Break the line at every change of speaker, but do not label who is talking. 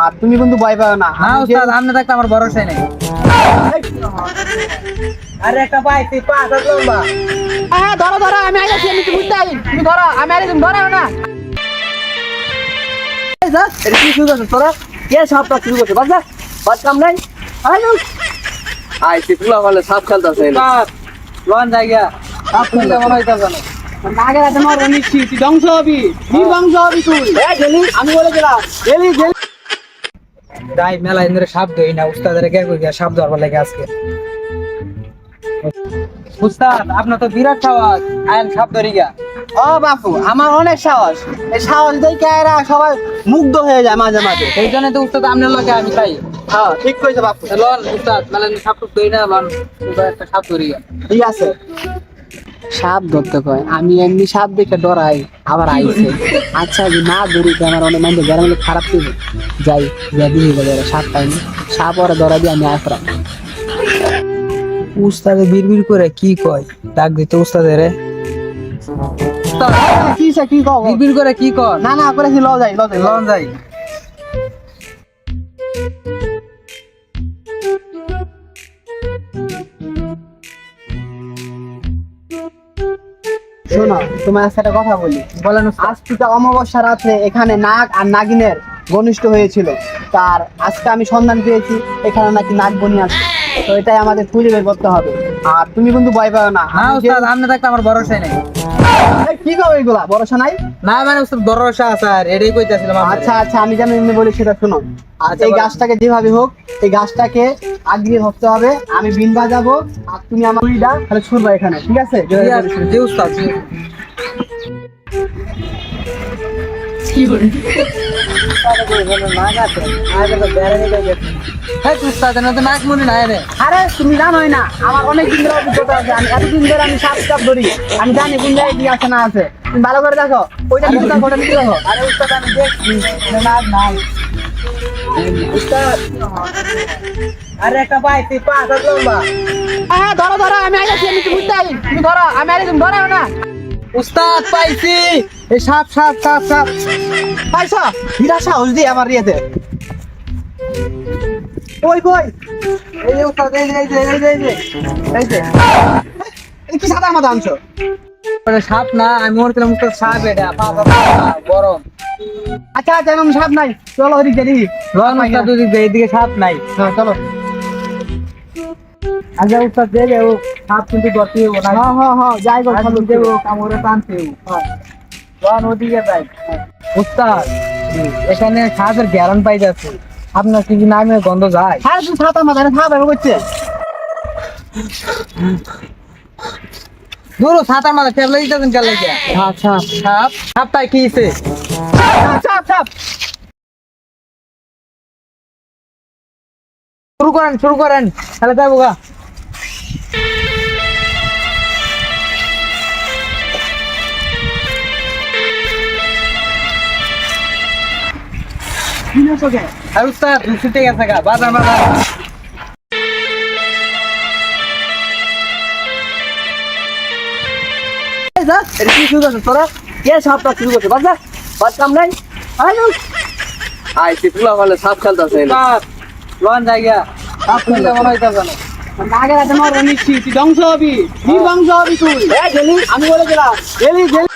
আর তুমি কিন্তু ভয় পাও না।
না উস্তাদ, আপনি থাকতে আমার ভরসাই নেই। আরে একটা পাইছি 5 হাত লম্বা।
হ্যাঁ ধরো ধরো, আমি আইছি, আমি বুঝতে পারি, তুমি ধরো, আমি আইছি, তুমি ধরো না।
এটা কি শুরু করছিস তোরা? কে সাপটা শুরু করছিস? বাদ কাম নাই। আইছি পুলা বলে সাপ খেলতেছে। লন জায়গা সাপ খেলতে মনে হইতাছে না।
আগে রাতে মার নিচ্ছি, তুই ধ্বংস হবি, নির্বংশ হবি তুই। আমি বলে গেলাম গেলি গেলি।
যাই মেলা ইন্দরে সাপ ধরি না, উস্তাদের কে কই সাপ ধরবার লাগে আজকে। উস্তাদ আপনার তো বিরাট সাহস, আইন সাপ ধরি গা।
ও বাপু, আমার অনেক সাহস। এই সাহস দেখে এরা সবাই মুগ্ধ হয়ে যায় মাঝে মাঝে।
এই জন্য তো উস্তাদ আপনার লাগে আমি চাই।
হ্যাঁ ঠিক কইছো বাপু।
লন উস্তাদ মেলা সাপ ধরি না, লন একটা সাপ ধরি গা।
ঠিক আছে। সাপ ধরতে কয়, আমি এমনি সাপ দেখে ডরাই, আবার আইছে। আচ্ছা যে না ধরি তো আমার অনেক মানে যারা মানে খারাপ ছিল, যাই যদি সাপ পাইনি, সাপ ওরা ধরা দিয়ে আমি আসলাম।
উস্তাদে বিড়বিড় করে কি কয়? ডাক দিতে উস্তাদের রে।
কি সে কি কও?
বিড়বিড় করে কি কয়?
না না করেছি, ল যাই ল যাই
লন যাই।
শোনো, তোমার সাথে একটা কথা বলি।
বলেন
আজ থেকে অমাবস্যা রাত্রে এখানে নাগ আর নাগিনের ঘনিষ্ঠ হয়েছিল। তার আজকে আমি সন্ধান পেয়েছি, এখানে নাকি নাগ বনি আছে। তো এটাই আমাদের খুঁজে বের করতে হবে। আর তুমি কিন্তু ভয় পাও না।
না উস্তাদ, আপনি থাকতে আমার ভরসাই নেই।
কি কও এগুলা? ভরসা নাই?
না মানে উস্তাদ ভরসা আছে, আর এটাই কইতাছিলাম।
আচ্ছা আচ্ছা, আমি যেন এমনি বলি সেটা শুনো।
আচ্ছা,
এই
বলো।
গাছটাকে যেভাবে হোক, এই গাছটাকে আগিয়ে ধরতে হবে। আমি বিন বাজাবো আর তুমি আমার উইডা তাহলে ছুড়বা এখানে, ঠিক আছে?
জি উস্তাদ।
আরে তুমি জানোই না, আমার অনেক দিন ধরে অভিজ্ঞতা আছে। আমি এতদিন ধরে আমি সাপ সাপ ধরি, আমি জানি কোন জায়গায় কি আছে না আছে। তুমি ভালো করে দেখো, ওইটা নিচে দেখো, ওটা নিচে দেখো।
আরে উস্তাদ আমি দেখছি নাক নাই। উস্তাদ আরে একটা পাইছি 5 হাত লম্বা।
হ্যাঁ ধরো ধরো, আমি আইছি, আমি বুঝতে পারি, তুমি ধরো, আমি আইছি, তুমি ধরো না।
উস্তাদ পাইছি এই সাপ সাপ সাপ সাপ।
পাইছো? বিরাট সাহস দিয়ে আমার ইয়েতে। ওই কই?
এই যে উস্তাদ, এই যে এই যে এই যে এই যে এই যে
এই কি সাদা মাথা আনছো?
মানে সাপ না, আমি মনে করলাম উস্তাদ সাপ। এটা গরম।
আচ্ছা আচ্ছা, এরকম সাপ নাই, চলো ওদিকে দেখি।
লন উস্তাদ, এইদিকে সাপ নাই।
হ্যাঁ চলো।
আচ্ছা উস্তাদ দেখে ও সাপ কিন্তু ধরতে হবে না।
হ্যাঁ হ্যাঁ হ্যাঁ, যাই গো,
আর দেবো কামড়ে টানতে। লন ওদিকে যাই। উস্তাদ এখানে সাপের গ্যারান পাই যাচ্ছে, আপনার কি নামে গন্ধ যায়?
হ্যাঁ তুই সাদা মাথা সাপ এরকম করছে।
দূর ছাতার মাথা টেবলে দিতেছেন কেন লাগে?
আচ্ছা
সাপ সাপ তাই কি হইছে?
সাপ সাপ।
শুরু করেন তাহলে যাবো গা। আর উস্তাদ ছুটে গেছে গা, বাজার বাজার।
এটা কি শুরু করছিস তোরা? কে সাপটা শুরু করছে? বাদ কাম নাই।
আইছি পুলা বলে সাপ খেলতেছে। লন জায়গা সাপ খেলতে মনে হইতাছে না।
আগে রাতে মার নিচ্ছি, তুই ধ্বংস হবি, নির্বংশ হবি তুই। আমি বলে গেলাম গেলি গেলি।